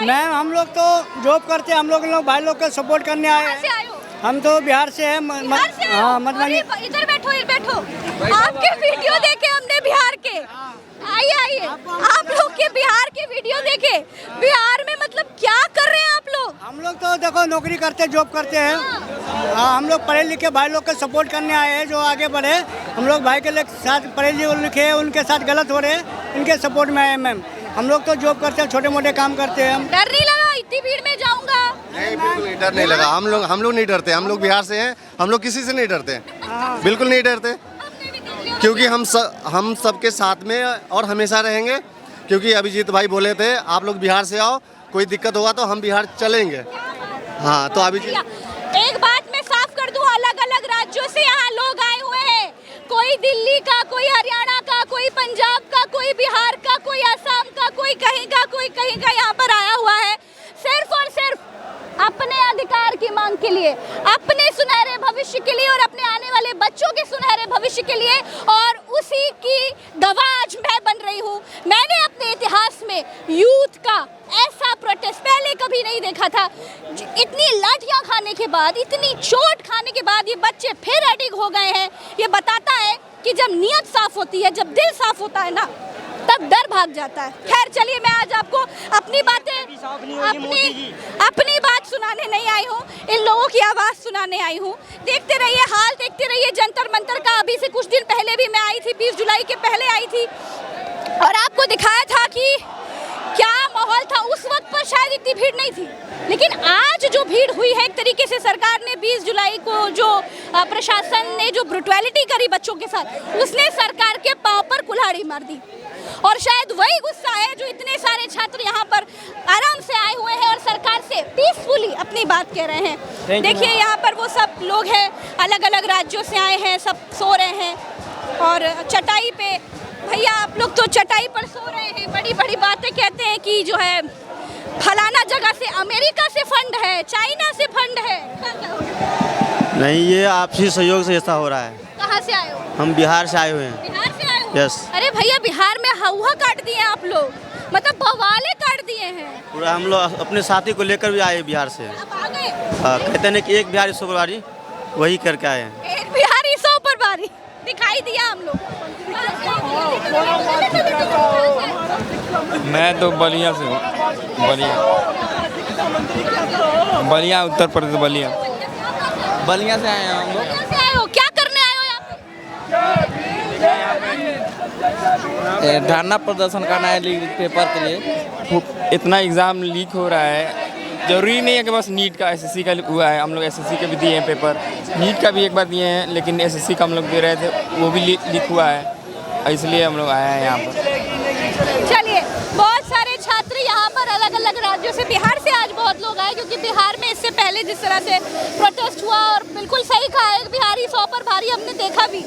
Ma'am हम लोग तो जॉब करते हैं, हम लोग भाई लोग को सपोर्ट करने आए कहाँ से हैं। आए हो? हम तो बिहार से हैं। बिहार से आए हो? हाँ मधुबनी। अरे, इधर बैठो, इधर बैठो। आपके वीडियो देखे हमने बिहार के। आइए आइए, आप लोग के बिहार के वीडियो देखे। बिहार में मतलब क्या कर रहे हैं आप लोग? हम लोग तो देखो नौकरी करते, जॉब करते हैं। हाँ, हम लोग पढ़े लिखे भाई लोग को सपोर्ट करने आए हैं जो आगे बढ़े। हम लोग भाई के साथ पढ़े लिखे हैं, उनके साथ गलत हो रहे हैं, इनके सपोर्ट में आए हैं मैम। हम लोग तो जॉब करते हैं, छोटे मोटे काम करते हैं हम। डर नहीं लगा इतनी भीड़ में जाऊंगा? नहीं, बिल्कुल नहीं, डर नहीं लगा। हम लोग नहीं डरते। हम लोग बिहार से हैं, हम लोग किसी से नहीं डरते, बिल्कुल नहीं डरते, क्योंकि हम सबके साथ में और हमेशा रहेंगे। क्योंकि अभिजीत भाई बोले थे आप लोग बिहार से आओ, कोई दिक्कत होगा तो हम बिहार चलेंगे। हाँ, तो अभिजीत एक बात मैं साफ कर दूं, अलग अलग राज्यों से यहाँ लोग आए हुए हैं। कोई दिल्ली का, कोई हरियाणा का, कोई पंजाब का, कोई बिहार का, कोई असम का, कोई कहीं का यहाँ पर आया हुआ है, सिर्फ और सिर्फ अपने अधिकार की मांग के लिए, अपने सुनहरे भविष्य के लिए और अपने आने वाले बच्चों के सुनहरे भविष्य के लिए। और उसी की गवाह आज मैं बन रही हूँ। मैंने अपने इतिहास में यूथ का ऐसा प्रोटेस्ट पहले कभी नहीं देखा था। इतनी लाठियां खाने के बाद, इतनी चोट खाने के बाद ये बच्चे फिर एडिग हो गए हैं। ये बताता है कि जब नीयत साफ होती है, जब दिल साफ होता है ना, तब डर भाग जाता है। खैर चलिए, मैं आज आपको अपनी बात सुनाने नहीं आई हूँ, इन लोगों की आवाज़ सुनाने आई हूँ। देखते रहिए हाल, देखते रहिए जंतर मंतर का। अभी से कुछ दिन पहले भी मैं आई थी, 20 जुलाई के पहले आई थी और आपको दिखाया था कि क्या माहौल था। उस वक्त पर शायद इतनी भीड़ नहीं थी, लेकिन आज जो भीड़ हुई है, एक तरीके से सरकार ने 20 जुलाई को जो प्रशासन ने जो ब्रुटैलिटी करी बच्चों के साथ, उसने सरकार के पांव पर कुल्हाड़ी मार दी। और शायद वही गुस्सा है जो इतने सारे छात्र यहाँ पर आराम से आए हुए हैं और सरकार से पीसफुली अपनी बात कह रहे हैं। देखिए यहाँ पर वो सब लोग हैं, अलग अलग राज्यों से आए हैं, सब सो रहे हैं और चटाई पे। भैया आप लोग तो चटाई पर सो रहे हैं, बड़ी बड़ी बातें कहते हैं कि जो है फलाना जगह से अमेरिका से फंड है, चाइना से फंड है। नहीं, ये आपसी सहयोग से ऐसा हो रहा है। कहाँ से आए हो? हम बिहार से आए हुए हैं। बिहार से आए हो? यस। अरे भैया बिहार में हवा काट दिए आप लोग, मतलब बवाले काट दिए हैं। पूरा हम लोग अपने साथी को लेकर भी आए बिहार से। आप आ गए? कहते हैं कि एक बिहारी 100 बारी, वही करके आए हैं। एक बिहारी 100 पर बारी दिखाई दिया हम लोग। मैं तो बलिया से हूँ। बलिया उत्तर प्रदेश, बलिया से आए हैं हम लोग। कहाँ से आए हो? क्या करने आए हो यहाँ पे? धरना प्रदर्शन करना है लीक पेपर के लिए। इतना एग्ज़ाम लीक हो रहा है, जरूरी नहीं है कि बस नीट का, एसएससी का हुआ है। हम लोग एसएससी के भी दिए हैं पेपर, नीट का भी एक बार दिए हैं, लेकिन एसएससी का हम लोग दे रहे थे, वो भी लीक हुआ है, इसलिए हम लोग आए हैं यहाँ पर। चलिए, बहुत सारे छात्र यहाँ पर अलग अलग राज्यों से, बिहार से आज बहुत लोग आए, क्योंकि बिहार में इससे पहले जिस तरह से प्रोटेस्ट हुआ, और बिल्कुल सही कहा है, बिहारी 100 पर भारी हमने देखा भी।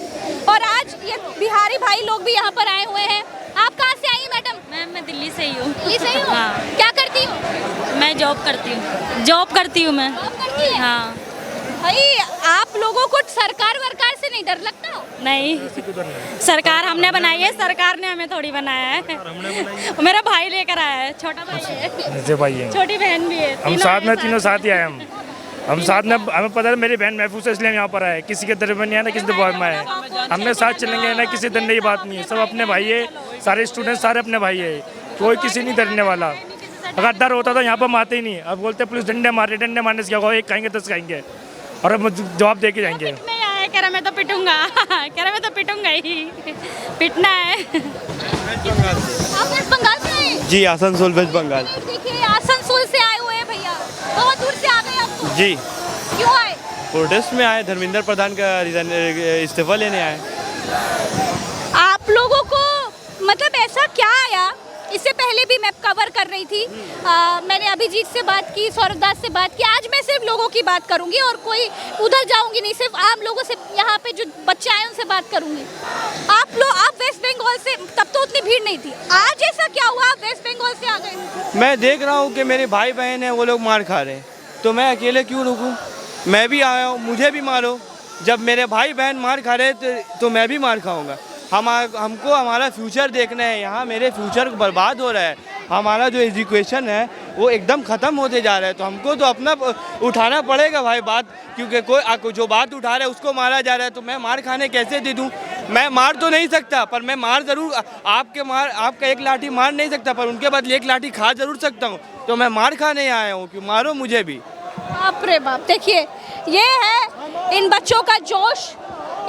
और आज ये बिहारी भाई लोग भी यहाँ पर आए हुए हैं। आप कहाँ से आई मैडम? मैं दिल्ली से ही हूँ। दिल्ली से ही हो? हाँ। क्या करती हो? मैं जॉब करती हूँ मैं। जॉब करती है? हाँ। भाई आप लोगों को सरकार वरकार से नहीं डर लगता? नहीं, सरकार हमने बनाई है, सरकार ने हमें थोड़ी बनाया है। मेरा भाई लेकर आया है, छोटा भाई है, ऐसे भाई हैं, छोटी बहन भी है। हम साथ में तीनों साथ ही आए। हम साथ में, हमें पता है मेरी बहन महफूज है, इसलिए हम यहाँ पर आए। किसी के दर में नहीं है ना किसी दबाव में आए। हमने साथ चलेंगे ना, किसी डरने की बात नहीं है। सब अपने भाई है, सारे स्टूडेंट सारे अपने भाई है, कोई किसी नहीं डरने वाला। अगर डर होता तो यहाँ पर हम आते ही नहीं। अब बोलते पुलिस डंडे मारने से क्या होगा, एक खाएंगे 10 खाएंगे, और अब जवाब दे के जाएंगे। कह रहा मैं तो पिटूंगा, कह रहा मैं तो पिटूंगा ही, पिटना है। आप वेस्ट बंगाल से आए? जी, आसनसोल वेस्ट बंगाल। देखिए आसनसोल से आए हुए हैं भैया, बहुत दूर से आ गए आप तो। जी, क्यों आए? प्रोटेस्ट में आए, धर्मेंद्र प्रधान का इस्तीफा लेने आए। आप लोगों को मतलब ऐसा क्या आया? इससे पहले भी मैं कवर कर रही थी, मैंने अभिजीत से बात की, सौरभ दास से बात की। आज मैं सिर्फ लोगों की बात करूंगी और कोई उधर जाऊंगी नहीं, सिर्फ आम लोगों से, यहाँ पे जो बच्चे आए उनसे बात करूंगी। आप वेस्ट बंगाल से, तब तो उतनी भीड़ नहीं थी, आज ऐसा क्या हुआ आप वेस्ट बंगाल से आ गए? मैं देख रहा हूँ कि मेरे भाई बहन हैं, वो लोग मार खा रहे हैं, तो मैं अकेले क्यों रुकूँ? मैं भी आया हूँ, मुझे भी मारो। जब मेरे भाई बहन मार खा रहे तो मैं भी मार खाऊंगा। हमको हमारा फ्यूचर देखना है। यहाँ मेरे फ्यूचर बर्बाद हो रहा है। हमारा जो एजुकेशन है वो एकदम ख़त्म होते जा रहा है। तो हमको तो अपना उठाना पड़ेगा भाई बात, क्योंकि कोई जो बात उठा रहा है उसको मारा जा रहा है। तो मैं मार खाने कैसे दे दूँ? मैं मार तो नहीं सकता, पर मैं मार ज़रूर आपका एक लाठी मार नहीं सकता, पर उनके बदले एक लाठी खा ज़रूर सकता हूँ। तो मैं मार खाने आया हूँ कि मारो मुझे भी। बाप रे बाप, देखिए ये है इन बच्चों का जोश,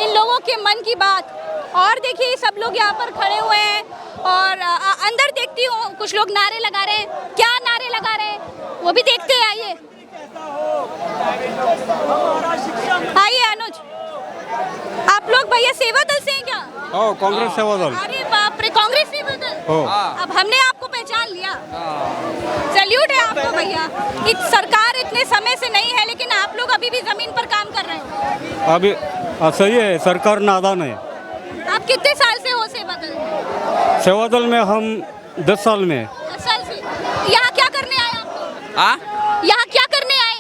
इन लोगों के मन की बात। और देखिए सब लोग यहाँ पर खड़े हुए हैं और अंदर देखती हूँ कुछ लोग नारे लगा रहे हैं। क्या नारे लगा रहे हैं वो भी देखते हैं। आइए अनुज, आप लोग भैया सेवा दल से हैं क्या? कांग्रेस सेवा दल। अरे बाप रे, कांग्रेस सेवा दल। अब हमने आपको पहचान लिया। सैल्यूट है आपको भैया। सरकार इतने समय से नहीं है, लेकिन आप लोग अभी भी जमीन पर काम कर रहे हैं। अभी सही है, सरकार नादान है। आप कितने साल से हो सेवा दल में? सेवा दल में हम 10 साल में। 10 साल से। यहाँ क्या करने आए आप लोग? यहाँ क्या करने आए?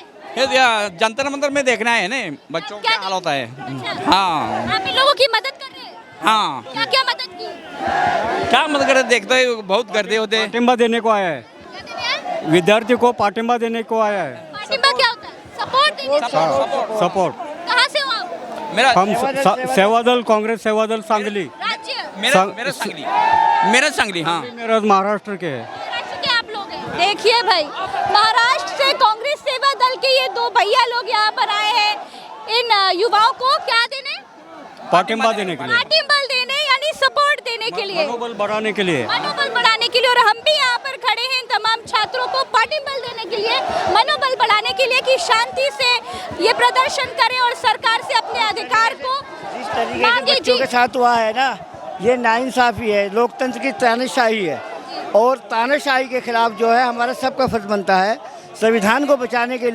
जंतर मंतर में देखना है ना बच्चों क्या हाल होता है। अच्छा। हाँ, आप इन लोगों की मदद कर रहे हैं? हाँ। क्या क्या मदद की? क्या मदद करते, देखते है बहुत गर्दे होते हैं। पाटिंबा देने को आया है, क्या देने आए? विद्यार्थी को पाटिंबा देने को आया है। पाटिंबा क्या होता है? सपोर्ट देने के लिए? सपोर्ट। कहाँ से हो आप? हम सेवा दल, कांग्रेस सेवा दल सांगली। राज्य? मेरा संगली। हाँ, मेरा महाराष्ट्र के है। महाराष्ट्र के आप लोग हैं? देखिए भाई, महाराष्ट्र से कांग्रेस सेवा दल के ये दो भैया लोग यहाँ पर आए हैं इन युवाओं को क्या देने? पाटिंबा देने के लिए, पाटिंबल देने, यानी सपोर्ट देने के लिए, मनोबल बढ़ाने के लिए। मनोबल बढ़ाने के लिए। और हम भी यहाँ पर खड़े हैं इन तमाम छात्रों को पाटिंबल देने के लिए, मनोबल बढ़ाने के लिए कि शांति से ये प्रदर्शन करें और सरकार से अपने अधिकार को मांगे। बच्चों के साथ हुआ है ना, ये नाइंसाफी है, लोकतंत्र की तानाशाही है। और तानाशाही के खिलाफ जो है हमारा सबका फर्ज बनता है, संविधान को बचाने के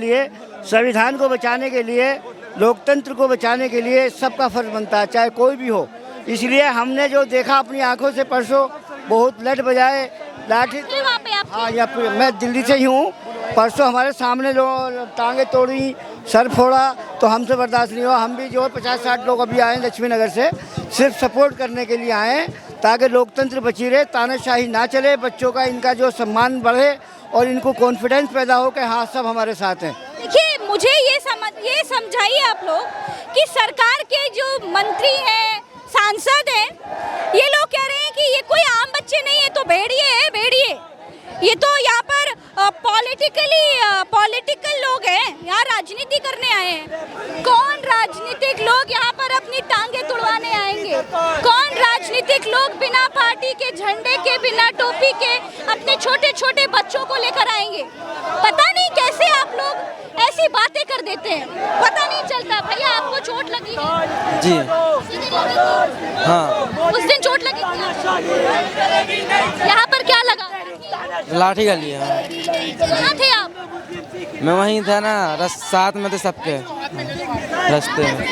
लिए, लोकतंत्र को बचाने के लिए सबका फर्ज बनता है, चाहे कोई भी हो। इसलिए हमने जो देखा अपनी आंखों से परसों, बहुत लठ बजाए, लाठी। हाँ, यहाँ पे मैं दिल्ली से ही हूँ। परसों हमारे सामने लोग टांगे तोड़ी, सर फोड़ा, तो हमसे बर्दाश्त नहीं हुआ। हम भी जो 50-60 लोग अभी आए लक्ष्मी नगर से, सिर्फ सपोर्ट करने के लिए आए, ताकि लोकतंत्र बची रहे, तानाशाही ना चले, बच्चों का इनका जो सम्मान बढ़े और इनको कॉन्फिडेंस पैदा हो कि हाँ सब हमारे साथ हैं। देखिए, मुझे ये समझाइए आप लोग कि सरकार के जो मंत्री हैं, सांसद हैं, ये लोग कह रहे हैं कि ये कोई आम बच्चे नहीं है, तो भेड़िए है, भेड़िए। ये तो यहाँ पर पॉलिटिकल लोग हैं, यहाँ राजनीति करने आए हैं। कौन राजनीतिक लोग यहाँ पर अपनी टांगे तुड़वाने आएंगे? कौन राजनीतिक लोग बिना पार्टी के झंडे के, बिना टोपी के अपने छोटे छोटे बच्चों को लेकर आएंगे? पता नहीं कैसे आप लोग ऐसी बातें कर देते हैं, पता नहीं चलता। भैया, आपको चोट लगी है? जी हाँ। उस दिन चोट लगी थी? यहाँ पर क्या लगा? लाठी का लिया। कहाँ थे आप? मैं वहीं था ना, साथ में थे सबके, रास्ते में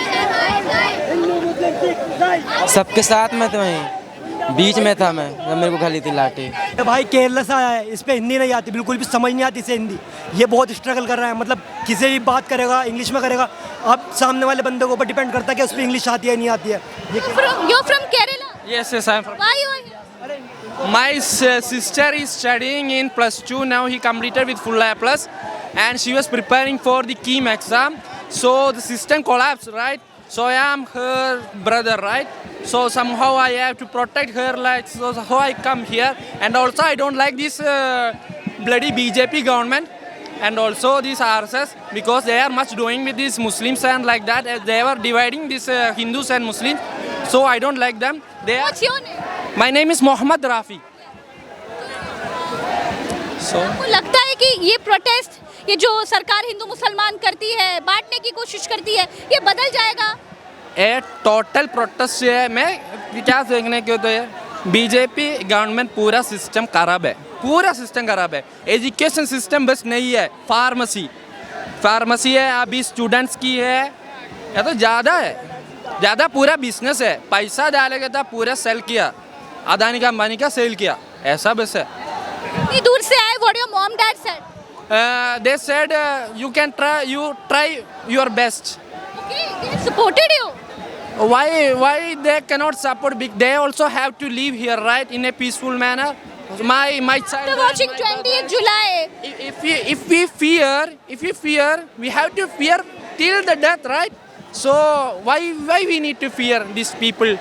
सबके साथ में थे, वहीं बीच में था मैं जब मेरे को खाली थी लाठी। भाई केरला से आया है, इस पे हिंदी नहीं आती, बिल्कुल भी समझ नहीं आती इसे हिंदी। ये बहुत स्ट्रगल कर रहा है, मतलब किसी भी बात करेगा इंग्लिश में करेगा। अब सामने वाले बंदे के ऊपर डिपेंड करता है कि उस पर इंग्लिश आती है नहीं आती है। You're from Kerala? Yes, I am from. Why you are here? My sister is studying in +2 now. He completed with full A+, and she was preparing for the KEAM exam. So the system collapsed, right? So I am her brother, right? So somehow I have to protect her, like, so how I come here. And also I don't like this bloody BJP government, and also this RSS, because they are much doing with these Muslims and like that. They were dividing these Hindus and Muslims. So I don't like them. What's your name? My name is Mohammad Rafi. So आपको लगता है कि ये protest, ये जो सरकार हिंदू मुसलमान करती है, बांटने की कोशिश करती है, ये बदल जाएगा? ए टोटल प्रोटेस्ट है। मैं क्या देखने के, तो है बीजेपी गवर्नमेंट पूरा सिस्टम खराब है, पूरा सिस्टम खराब है। एजुकेशन सिस्टम बस नहीं है, फार्मेसी है, अभी स्टूडेंट्स की है, या तो ज़्यादा है, ज़्यादा पूरा बिजनेस है। पैसा डालेगा था, पूरा सेल किया, अदानी का अंबानी का सेल किया, ऐसा बस है। इतनी दूर से आए, what your mom dad said? They said you can try your best. Okay, they supported you. Why they cannot support? They also have to live here, right, in a peaceful manner. My child. After watching 20th July, If we fear, we have to fear till the death, right? So why we need to fear these people?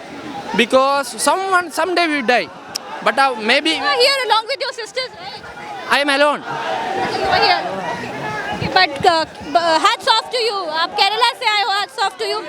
Because someday we die. But maybe you are here along with your sisters, right? I am alone. You are here. Okay, but hats off to you. आप केरला से आए हो, hats off to you.